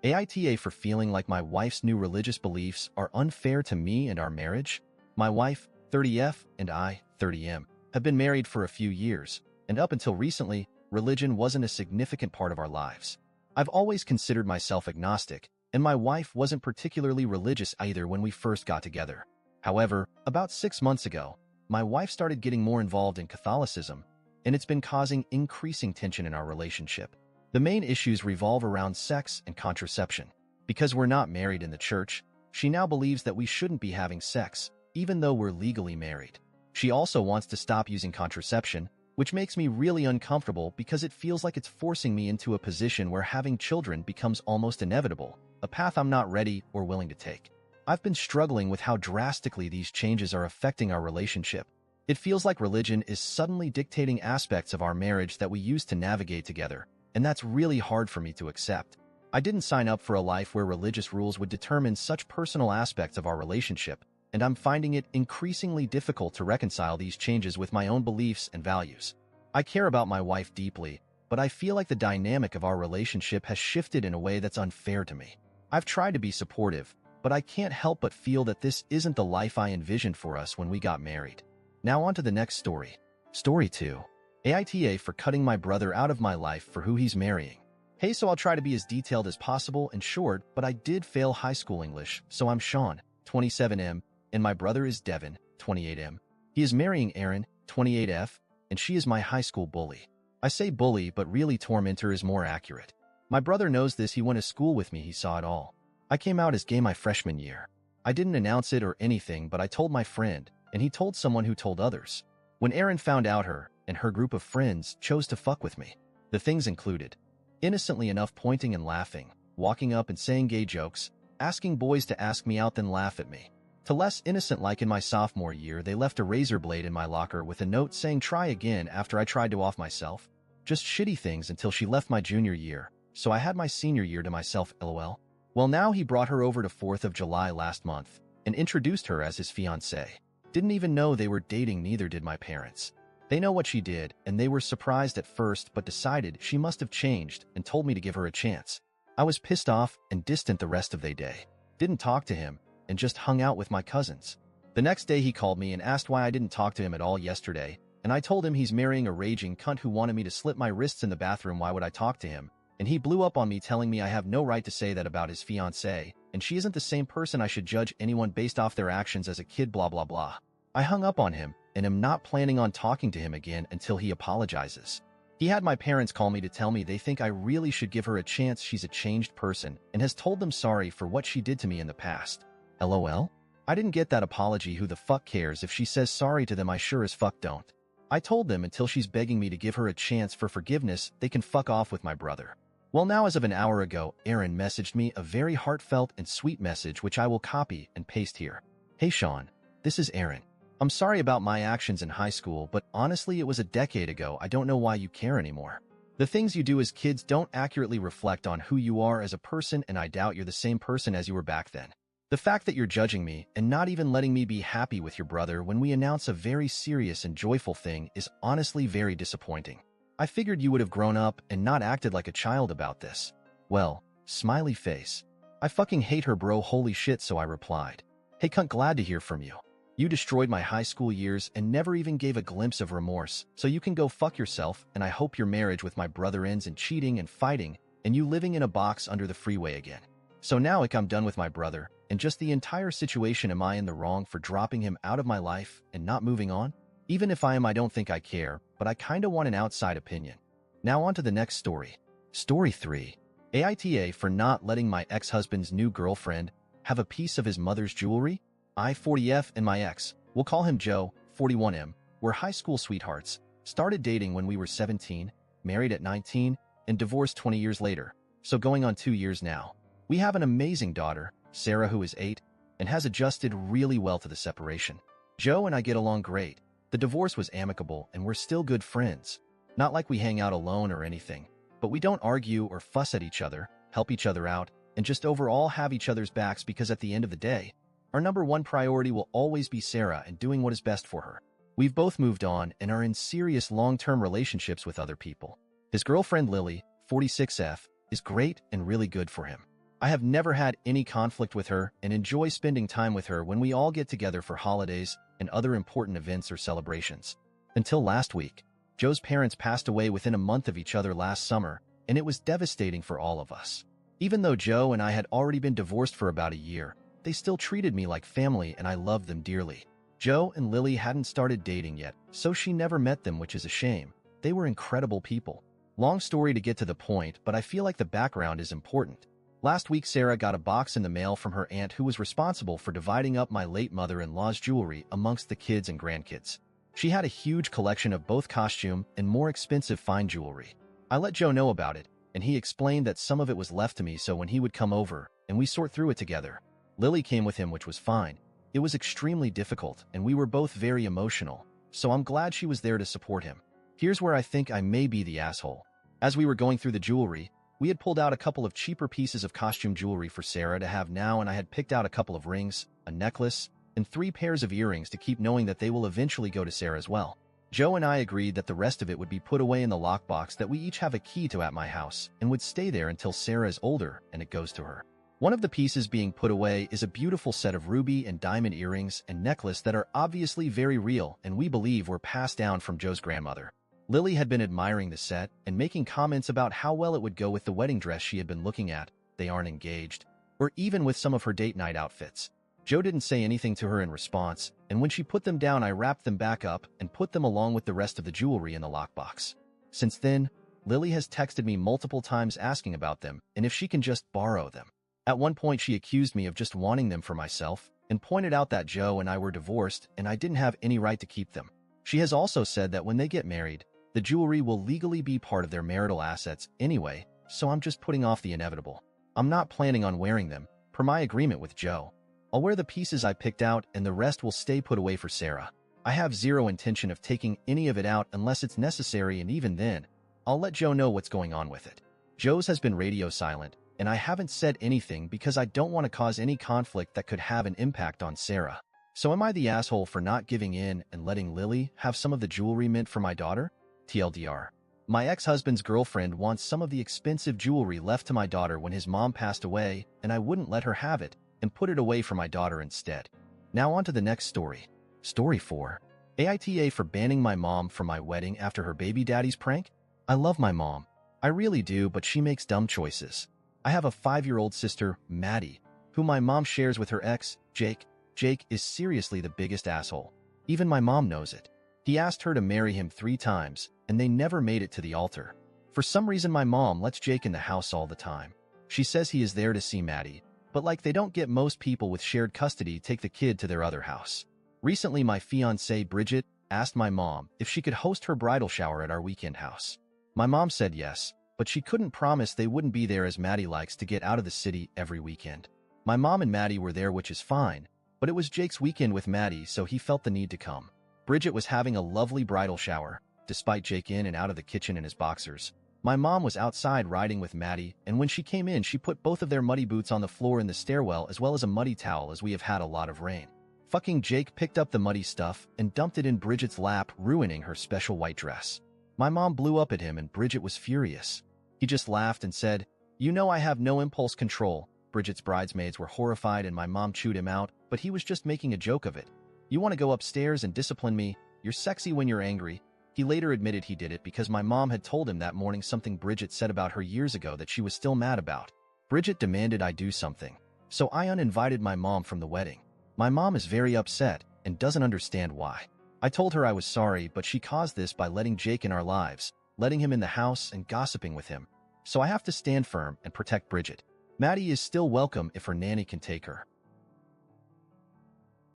AITA for feeling like my wife's new religious beliefs are unfair to me and our marriage. My wife, 30F, and I, 30M, have been married for a few years, and up until recently, religion wasn't a significant part of our lives. I've always considered myself agnostic, and my wife wasn't particularly religious either when we first got together. However, about 6 months ago, my wife started getting more involved in Catholicism, and it's been causing increasing tension in our relationship. The main issues revolve around sex and contraception. Because we're not married in the church, she now believes that we shouldn't be having sex, even though we're legally married. She also wants to stop using contraception, which makes me really uncomfortable because it feels like it's forcing me into a position where having children becomes almost inevitable, a path I'm not ready or willing to take. I've been struggling with how drastically these changes are affecting our relationship. It feels like religion is suddenly dictating aspects of our marriage that we used to navigate together, and that's really hard for me to accept. I didn't sign up for a life where religious rules would determine such personal aspects of our relationship, and I'm finding it increasingly difficult to reconcile these changes with my own beliefs and values. I care about my wife deeply, but I feel like the dynamic of our relationship has shifted in a way that's unfair to me. I've tried to be supportive, but I can't help but feel that this isn't the life I envisioned for us when we got married. Now on to the next story. Story 2. AITA for cutting my brother out of my life for who he's marrying. Hey, so I'll try to be as detailed as possible and short, but I did fail high school English, so I'm Sean, 27M, and my brother is Devin, 28M. He is marrying Erin, 28F, and she is my high school bully. I say bully, but really tormentor is more accurate. My brother knows this. He went to school with me. He saw it all. I came out as gay my freshman year. I didn't announce it or anything, but I told my friend, and he told someone who told others. When Erin found out, her and her group of friends chose to fuck with me. The things included, innocently enough, pointing and laughing, walking up and saying gay jokes, asking boys to ask me out then laugh at me. To less innocent, like in my sophomore year, they left a razor blade in my locker with a note saying try again after I tried to off myself. Just shitty things until she left my junior year, so I had my senior year to myself, lol. Well, now he brought her over to 4th of July last month and introduced her as his fiancée. Didn't even know they were dating, neither did my parents. They know what she did, and they were surprised at first but decided she must have changed and told me to give her a chance. I was pissed off and distant the rest of the day. Didn't talk to him and just hung out with my cousins. The next day he called me and asked why I didn't talk to him at all yesterday, and I told him he's marrying a raging cunt who wanted me to slit my wrists in the bathroom. Why would I talk to him? And he blew up on me, telling me I have no right to say that about his fiancée, and she isn't the same person. I should judge anyone based off their actions as a kid, blah blah blah. I hung up on him and am not planning on talking to him again until he apologizes. He had my parents call me to tell me they think I really should give her a chance. She's a changed person and has told them sorry for what she did to me in the past. LOL? I didn't get that apology. Who the fuck cares if she says sorry to them? I sure as fuck don't. I told them until she's begging me to give her a chance for forgiveness, they can fuck off with my brother. Well, now as of an hour ago, Erin messaged me a very heartfelt and sweet message which I will copy and paste here. Hey Sean, this is Erin. I'm sorry about my actions in high school, but honestly it was a decade ago. I don't know why you care anymore. The things you do as kids don't accurately reflect on who you are as a person, and I doubt you're the same person as you were back then. The fact that you're judging me and not even letting me be happy with your brother when we announce a very serious and joyful thing is honestly very disappointing. I figured you would have grown up and not acted like a child about this. Well, smiley face. I fucking hate her, bro, holy shit. So I replied, hey cunt, glad to hear from you. You destroyed my high school years and never even gave a glimpse of remorse, so you can go fuck yourself, and I hope your marriage with my brother ends in cheating and fighting and you living in a box under the freeway again. So now I'm done with my brother and just the entire situation. Am I in the wrong for dropping him out of my life and not moving on? Even if I am, I don't think I care, but I kinda want an outside opinion. Now on to the next story. Story 3. AITA for not letting my ex-husband's new girlfriend have a piece of his mother's jewelry. I, 40F, and my ex, we'll call him Joe, 41M, were high school sweethearts, started dating when we were 17, married at 19, and divorced 20 years later, so going on 2 years now. We have an amazing daughter, Sarah, who is 8, and has adjusted really well to the separation. Joe and I get along great. The divorce was amicable and we're still good friends. Not like we hang out alone or anything, but we don't argue or fuss at each other, help each other out, and just overall have each other's backs, because at the end of the day, our number one priority will always be Sarah and doing what is best for her. We've both moved on and are in serious long-term relationships with other people. His girlfriend Lily, 46F, is great and really good for him. I have never had any conflict with her and enjoy spending time with her when we all get together for holidays and other important events or celebrations. Until last week, Joe's parents passed away within a month of each other last summer, and it was devastating for all of us. Even though Joe and I had already been divorced for about a year, they still treated me like family and I loved them dearly. Joe and Lily hadn't started dating yet, so she never met them, which is a shame. They were incredible people. Long story to get to the point, but I feel like the background is important. Last week, Sarah got a box in the mail from her aunt who was responsible for dividing up my late mother-in-law's jewelry amongst the kids and grandkids. She had a huge collection of both costume and more expensive fine jewelry. I let Joe know about it, and he explained that some of it was left to me so when he would come over, and we sort through it together. Lily came with him, which was fine. It was extremely difficult, and we were both very emotional, so I'm glad she was there to support him. Here's where I think I may be the asshole. As we were going through the jewelry, we had pulled out a couple of cheaper pieces of costume jewelry for Sarah to have now, and I had picked out a couple of rings, a necklace, and 3 pairs of earrings to keep, knowing that they will eventually go to Sarah as well. Joe and I agreed that the rest of it would be put away in the lockbox that we each have a key to at my house and would stay there until Sarah is older and it goes to her. One of the pieces being put away is a beautiful set of ruby and diamond earrings and necklace that are obviously very real and we believe were passed down from Joe's grandmother. Lily had been admiring the set and making comments about how well it would go with the wedding dress she had been looking at. They aren't engaged, or even with some of her date night outfits. Joe didn't say anything to her in response, and when she put them down, I wrapped them back up and put them along with the rest of the jewelry in the lockbox. Since then, Lily has texted me multiple times asking about them and if she can just borrow them. At one point, she accused me of just wanting them for myself and pointed out that Joe and I were divorced and I didn't have any right to keep them. She has also said that when they get married, the jewelry will legally be part of their marital assets anyway, so I'm just putting off the inevitable. I'm not planning on wearing them, per my agreement with Joe. I'll wear the pieces I picked out and the rest will stay put away for Sarah. I have zero intention of taking any of it out unless it's necessary, and even then, I'll let Joe know what's going on with it. Joe's has been radio silent, and I haven't said anything because I don't want to cause any conflict that could have an impact on Sarah. So am I the asshole for not giving in and letting Lily have some of the jewelry meant for my daughter? TLDR. My ex-husband's girlfriend wants some of the expensive jewelry left to my daughter when his mom passed away, and I wouldn't let her have it and put it away for my daughter instead. Now on to the next story. Story 4. AITA for banning my mom from my wedding after her baby daddy's prank? I love my mom. I really do, but she makes dumb choices. I have a 5-year-old sister, Maddie, who my mom shares with her ex, Jake. Jake is seriously the biggest asshole. Even my mom knows it. He asked her to marry him 3 times, and they never made it to the altar. For some reason, my mom lets Jake in the house all the time. She says he is there to see Maddie, but like they don't get most people with shared custody take the kid to their other house. Recently, my fiancée, Bridget, asked my mom if she could host her bridal shower at our weekend house. My mom said yes, but she couldn't promise they wouldn't be there as Maddie likes to get out of the city every weekend. My mom and Maddie were there, which is fine, but it was Jake's weekend with Maddie, so he felt the need to come. Bridget was having a lovely bridal shower, despite Jake in and out of the kitchen in his boxers. My mom was outside riding with Maddie, and when she came in, she put both of their muddy boots on the floor in the stairwell as well as a muddy towel, as we have had a lot of rain. Fucking Jake picked up the muddy stuff and dumped it in Bridget's lap, ruining her special white dress. My mom blew up at him and Bridget was furious. He just laughed and said, "You know I have no impulse control." Bridget's bridesmaids were horrified and my mom chewed him out, but he was just making a joke of it. "You want to go upstairs and discipline me? You're sexy when you're angry." He later admitted he did it because my mom had told him that morning something Bridget said about her years ago that she was still mad about. Bridget demanded I do something, so I uninvited my mom from the wedding. My mom is very upset and doesn't understand why. I told her I was sorry, but she caused this by letting Jake in our lives, letting him in the house and gossiping with him. So I have to stand firm and protect Bridget. Maddie is still welcome if her nanny can take her.